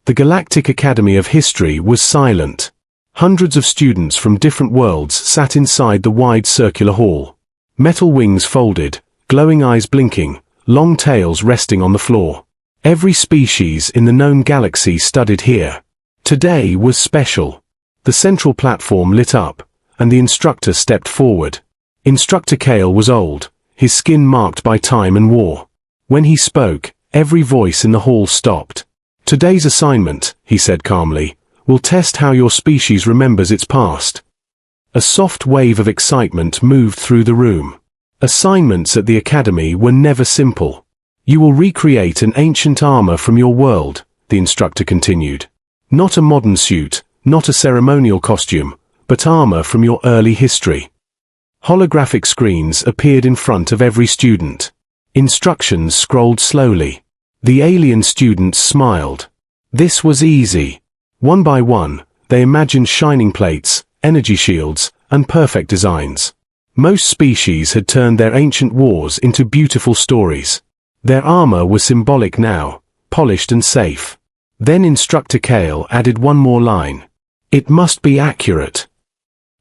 The Galactic Academy of History was silent. Hundreds of students from different worlds sat inside the wide circular hall. Metal wings folded, glowing eyes blinking, long tails resting on the floor. Every species in the known galaxy studied here. Today was special. The central platform lit up, and the instructor stepped forward. Instructor Kale was old, his skin marked by time and war. When he spoke, every voice in the hall stopped. "Today's assignment," he said calmly, "will test how your species remembers its past." A soft wave of excitement moved through the room. Assignments at the academy were never simple. "You will recreate an ancient armor from your world," the instructor continued. "Not a modern suit, not a ceremonial costume, but armor from your early history." Holographic screens appeared in front of every student. Instructions scrolled slowly. The alien students smiled. This was easy. One by one, they imagined shining plates, energy shields, and perfect designs. Most species had turned their ancient wars into beautiful stories. Their armor was symbolic now, polished and safe. Then Instructor Kale added one more line. "It must be accurate."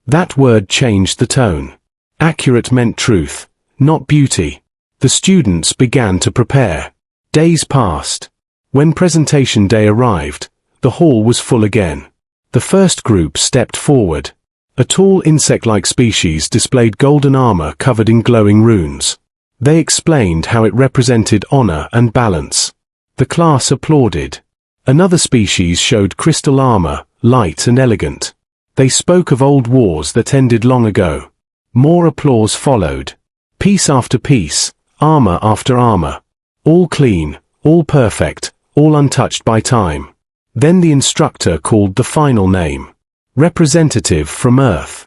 That word changed the tone. Accurate meant truth, not beauty. The students began to prepare. Days passed. When presentation day arrived, the hall was full again. The first group stepped forward. A tall insect-like species displayed golden armor covered in glowing runes. They explained how it represented honor and balance. The class applauded. Another species showed crystal armor, light and elegant. They spoke of old wars that ended long ago. More applause followed. Piece after piece, armor after armor. All clean, all perfect, all untouched by time. Then the instructor called the final name. Representative from Earth.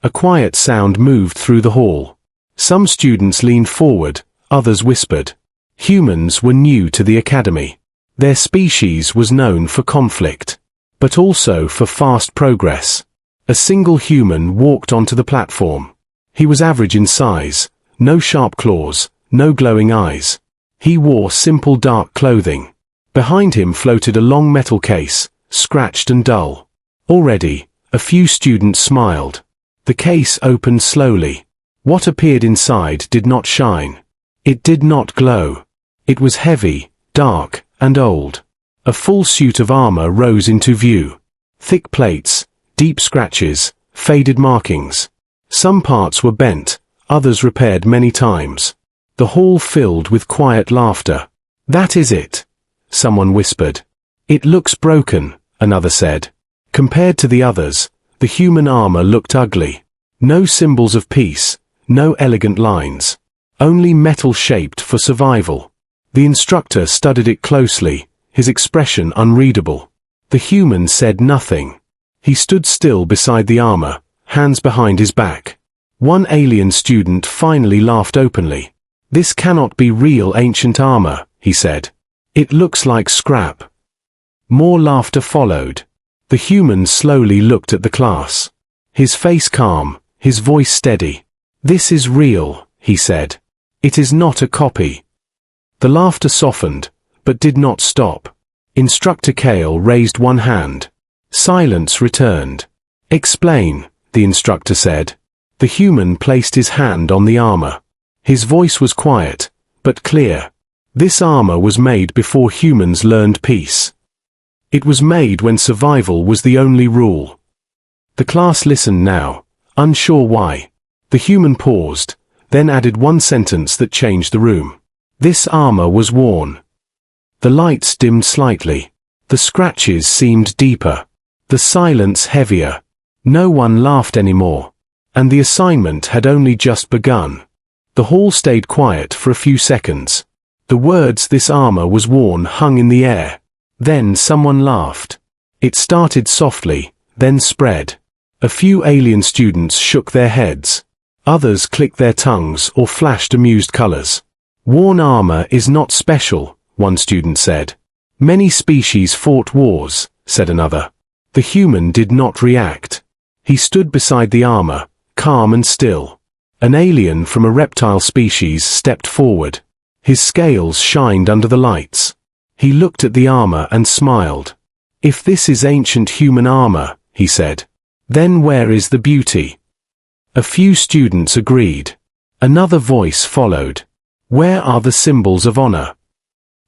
A quiet sound moved through the hall. Some students leaned forward, others whispered. Humans were new to the academy. Their species was known for conflict, but also for fast progress. A single human walked onto the platform. He was average in size, no sharp claws, no glowing eyes. He wore simple dark clothing. Behind him floated a long metal case, scratched and dull. Already, a few students smiled. The case opened slowly. What appeared inside did not shine. It did not glow. It was heavy, dark, and old. A full suit of armor rose into view. Thick plates, deep scratches, faded markings. Some parts were bent, others repaired many times. The hall filled with quiet laughter. "That is it," someone whispered. "It looks broken," another said. Compared to the others, the human armor looked ugly. No symbols of peace, no elegant lines. Only metal shaped for survival. The instructor studied it closely, his expression unreadable. The human said nothing. He stood still beside the armor, hands behind his back. One alien student finally laughed openly. "This cannot be real ancient armor," he said. "It looks like scrap." More laughter followed. The human slowly looked at the class. His face calm, his voice steady. "This is real," he said. "It is not a copy." The laughter softened, but did not stop. Instructor Kale raised one hand. Silence returned. "Explain," the instructor said. The human placed his hand on the armor. His voice was quiet, but clear. This armor was made before humans learned peace. It was made when survival was the only rule. The class listened now, unsure why. The human paused, then added one sentence that changed the room. "This armor was worn." The lights dimmed slightly. The scratches seemed deeper. The silence heavier. No one laughed anymore. And the assignment had only just begun. The hall stayed quiet for a few seconds. The words "this armor was worn" hung in the air. Then someone laughed. It started softly, then spread. A few alien students shook their heads. Others clicked their tongues or flashed amused colors. "Worn armor is not special," one student said. "Many species fought wars," said another. The human did not react. He stood beside the armor, calm and still. An alien from a reptile species stepped forward. His scales shined under the lights. He looked at the armor and smiled. "If this is ancient human armor," he said, "then where is the beauty?" A few students agreed. Another voice followed. "Where are the symbols of honor?"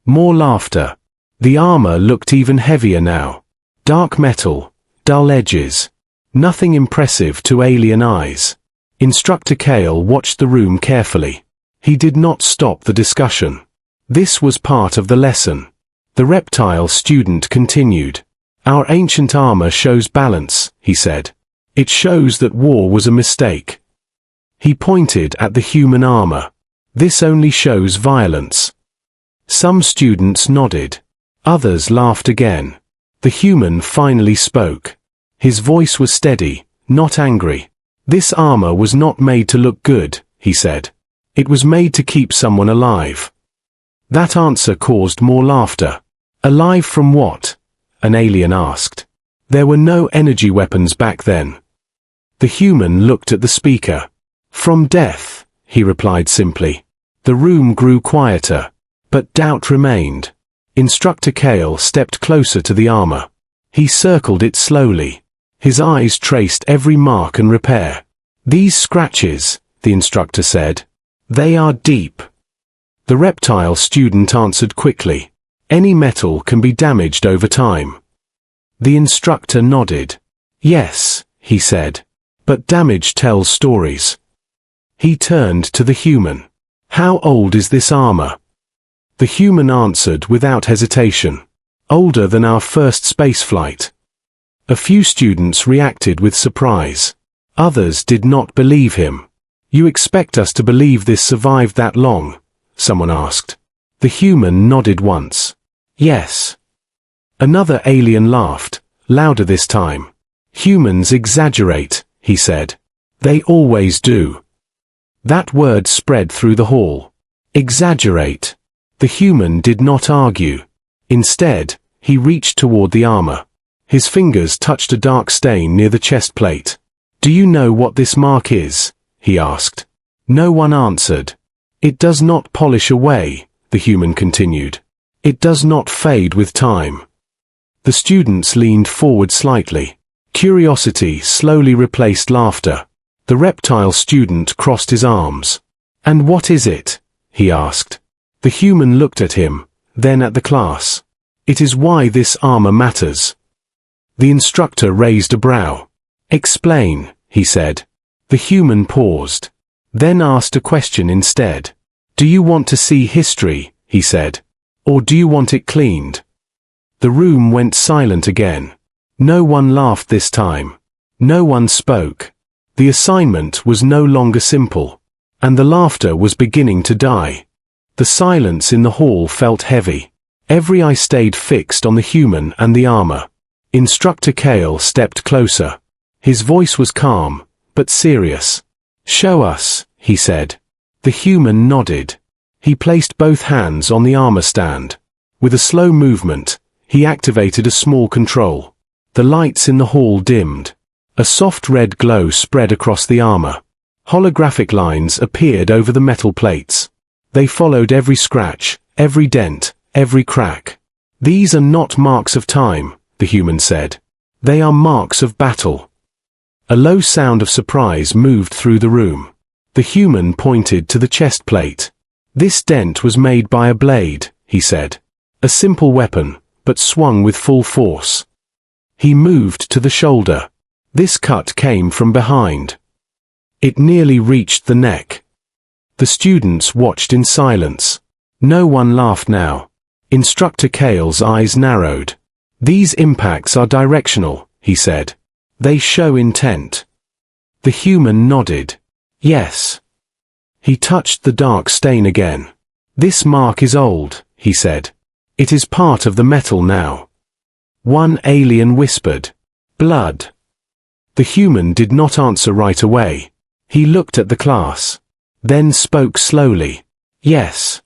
More laughter. The armor looked even heavier now. Dark metal, dull edges. Nothing impressive to alien eyes. Instructor Kale watched the room carefully. He did not stop the discussion. This was part of the lesson. The reptile student continued. "Our ancient armor shows balance," he said. "It shows that war was a mistake." He pointed at the human armor. "This only shows violence." Some students nodded. Others laughed again. The human finally spoke. His voice was steady, not angry. "This armor was not made to look good," he said. "It was made to keep someone alive." That answer caused more laughter. "Alive from what?" an alien asked. "There were no energy weapons back then." The human looked at the speaker. "From death," he replied simply. The room grew quieter, but doubt remained. Instructor Kale stepped closer to the armor. He circled it slowly. His eyes traced every mark and repair. "These scratches," the instructor said. "They are deep." The reptile student answered quickly. "Any metal can be damaged over time." The instructor nodded. "Yes," he said. "But damage tells stories." He turned to the human. "How old is this armor?" The human answered without hesitation. "Older than our first spaceflight." A few students reacted with surprise. Others did not believe him. "You expect us to believe this survived that long?" someone asked. The human nodded once. "Yes." Another alien laughed, louder this time. "Humans exaggerate," he said. "They always do." That word spread through the hall. Exaggerate. The human did not argue. Instead, he reached toward the armor. His fingers touched a dark stain near the chest plate. "Do you know what this mark is?" he asked. No one answered. "It does not polish away," the human continued. "It does not fade with time." The students leaned forward slightly. Curiosity slowly replaced laughter. The reptile student crossed his arms. "And what is it?" he asked. The human looked at him, then at the class. "It is why this armor matters." The instructor raised a brow. "Explain," he said. The human paused, then asked a question instead. "Do you want to see history?" he said. "Or do you want it cleaned?" The room went silent again. No one laughed this time. No one spoke. The assignment was no longer simple, and the laughter was beginning to die. The silence in the hall felt heavy. Every eye stayed fixed on the human and the armor. Instructor Kale stepped closer. His voice was calm, but serious. "Show us," he said. The human nodded. He placed both hands on the armor stand. With a slow movement, he activated a small control. The lights in the hall dimmed. A soft red glow spread across the armor. Holographic lines appeared over the metal plates. They followed every scratch, every dent, every crack. "These are not marks of time," the human said. "They are marks of battle." A low sound of surprise moved through the room. The human pointed to the chest plate. "This dent was made by a blade," he said. "A simple weapon, but swung with full force." He moved to the shoulder. "This cut came from behind. It nearly reached the neck." The students watched in silence. No one laughed now. Instructor Kale's eyes narrowed. "These impacts are directional," he said. "They show intent." The human nodded. "Yes." He touched the dark stain again. "This mark is old," he said. "It is part of the metal now." One alien whispered, "Blood." The human did not answer right away. He looked at the class, then spoke slowly. "Yes."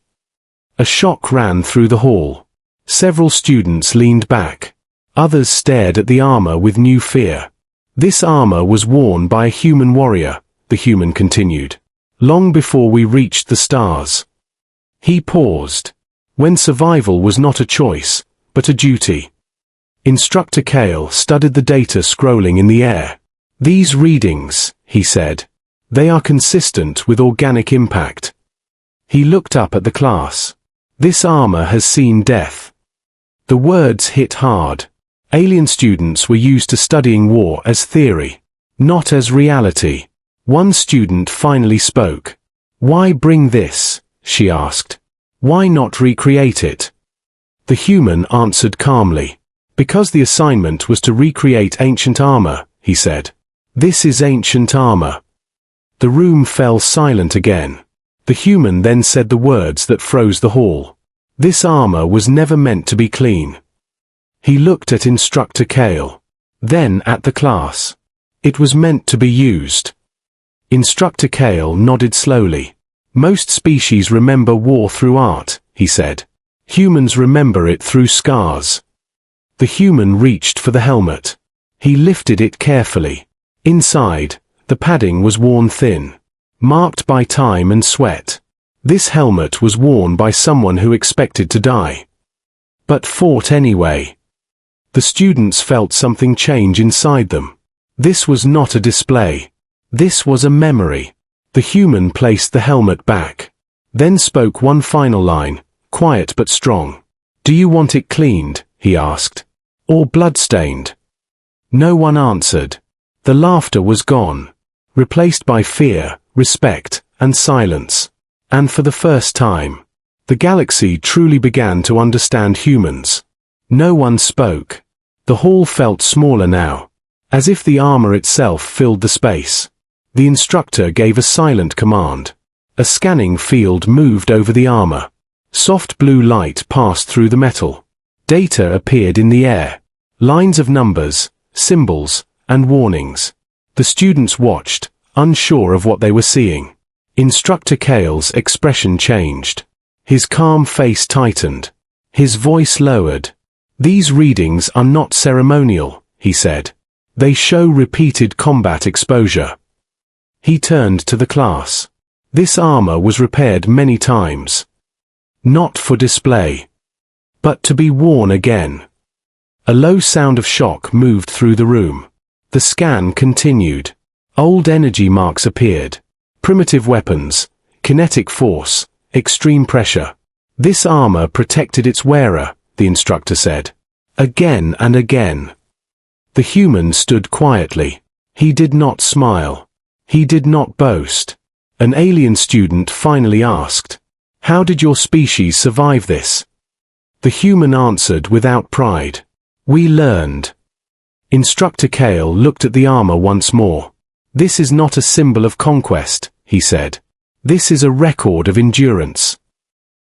A shock ran through the hall. Several students leaned back. Others stared at the armor with new fear. "This armor was worn by a human warrior," the human continued, "long before we reached the stars." He paused. when survival was not a choice, but a duty. Instructor Kale studied the data scrolling in the air. These readings, he said. They are consistent with organic impact. He looked up at the class. This armor has seen death. The words hit hard. Alien students were used to studying war as theory, not as reality. One student finally spoke. Why bring this? She asked. Why not recreate it? The human answered calmly. Because the assignment was to recreate ancient armor, he said. This is ancient armor. The room fell silent again. The human then said the words that froze the hall. This armor was never meant to be clean. He looked at Instructor Kale. Then at the class. It was meant to be used. Instructor Kale nodded slowly. Most species remember war through art, he said. Humans remember it through scars. The human reached for the helmet. He lifted it carefully. Inside, the padding was worn thin, marked by time and sweat. This helmet was worn by someone who expected to die, but fought anyway. The students felt something change inside them. This was not a display. This was a memory. The human placed the helmet back, then spoke one final line, quiet but strong. Do you want it cleaned? He asked. Or bloodstained? No one answered. The laughter was gone, replaced by fear, respect, and silence. And for the first time, the galaxy truly began to understand humans. No one spoke. The hall felt smaller now, as if the armor itself filled the space. The instructor gave a silent command. A scanning field moved over the armor. Soft blue light passed through the metal. Data appeared in the air. Lines of numbers, symbols, and warnings. The students watched, unsure of what they were seeing. Instructor Kale's expression changed. His calm face tightened. His voice lowered. These readings are not ceremonial, he said. They show repeated combat exposure. He turned to the class. This armor was repaired many times. Not for display, but to be worn again. A low sound of shock moved through the room. The scan continued. Old energy marks appeared. Primitive weapons, kinetic force, extreme pressure. This armor protected its wearer, the instructor said. Again and again. The human stood quietly. He did not smile. He did not boast. An alien student finally asked, "How did your species survive this?" The human answered without pride. "We learned." Instructor Kale looked at the armor once more. "This is not a symbol of conquest," he said. "This is a record of endurance."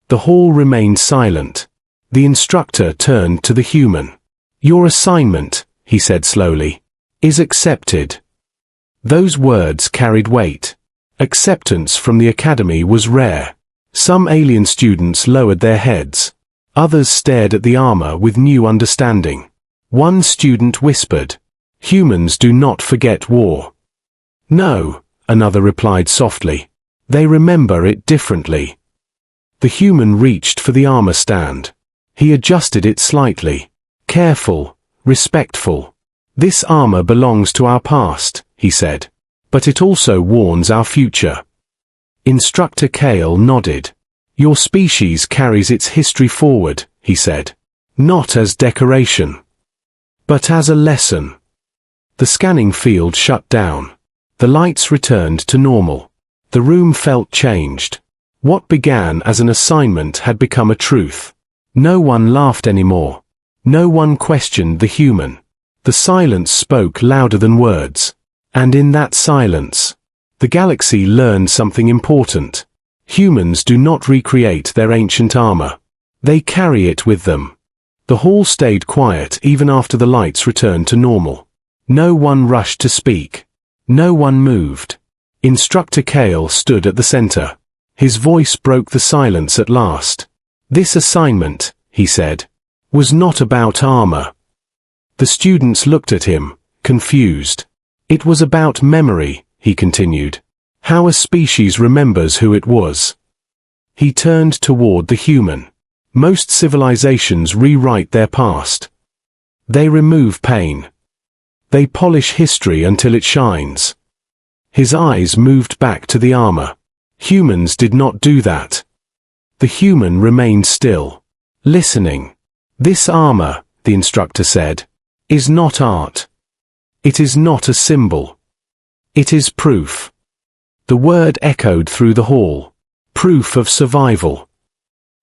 The hall remained silent. The instructor turned to the human. "Your assignment," he said slowly, "is accepted." Those words carried weight. Acceptance from the academy was rare. Some alien students lowered their heads. Others stared at the armor with new understanding. One student whispered, "Humans do not forget war." "No," another replied softly. "They remember it differently." The human reached for the armor stand. He adjusted it slightly. Careful, respectful. "This armor belongs to our past," he said. "But it also warns our future." Instructor Kale nodded. "Your species carries its history forward," he said. "Not as decoration, but as a lesson." The scanning field shut down. The lights returned to normal. The room felt changed. What began as an assignment had become a truth. No one laughed anymore. No one questioned the human. The silence spoke louder than words. And in that silence, the galaxy learned something important. Humans do not recreate their ancient armor. They carry it with them. The hall stayed quiet even after the lights returned to normal. No one rushed to speak. No one moved. Instructor Kale stood at the center. His voice broke the silence at last. "This assignment," he said, "was not about armor." The students looked at him, confused. "It was about memory," he continued. "How a species remembers who it was." He turned toward the human. Most civilizations rewrite their past. They remove pain. They polish history until it shines. His eyes moved back to the armor. Humans did not do that. The human remained still, listening. This armor, the instructor said, is not art. It is not a symbol. It is proof. The word echoed through the hall. Proof of survival.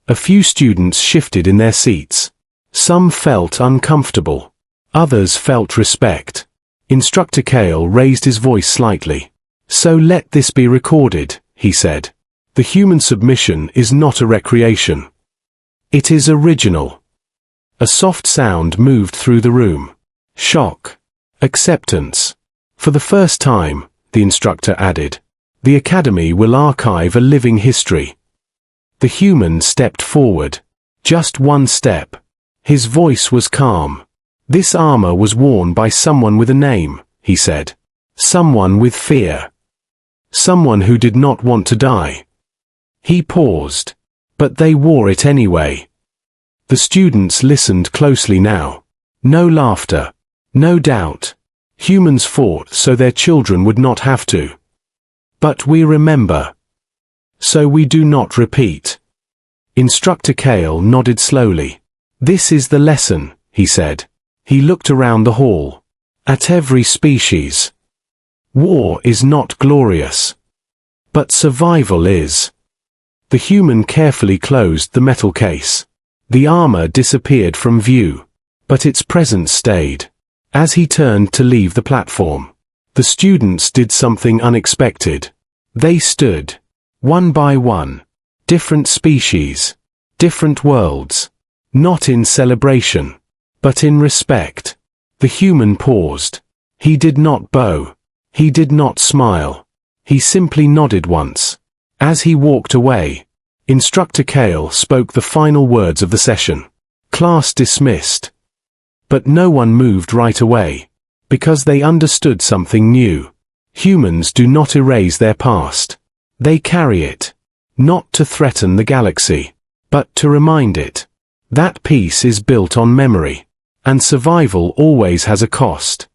A few students shifted in their seats. Some felt uncomfortable. Others felt respect. Instructor Kale raised his voice slightly. So let this be recorded, he said. The human submission is not a recreation. It is original. A soft sound moved through the room. Shock. Acceptance. For the first time, the instructor added, the Academy will archive a living history. The human stepped forward. Just one step. His voice was calm. This armor was worn by someone with a name, he said. Someone with fear. Someone who did not want to die. He paused. But they wore it anyway. The students listened closely now. No laughter. No doubt. Humans fought so their children would not have to. But we remember. So we do not repeat. Instructor Kale nodded slowly. This is the lesson, he said. He looked around the hall. At every species. War is not glorious. But survival is. The human carefully closed the metal case. The armor disappeared from view. But its presence stayed. As he turned to leave the platform, the students did something unexpected. They stood. One by one. Different species. Different worlds. Not in celebration. But in respect. The human paused. He did not bow. He did not smile. He simply nodded once. As he walked away, Instructor Kale spoke the final words of the session. Class dismissed. But no one moved right away. Because they understood something new. Humans do not erase their past. They carry it. Not to threaten the galaxy. But to remind it. That peace is built on memory. And survival always has a cost.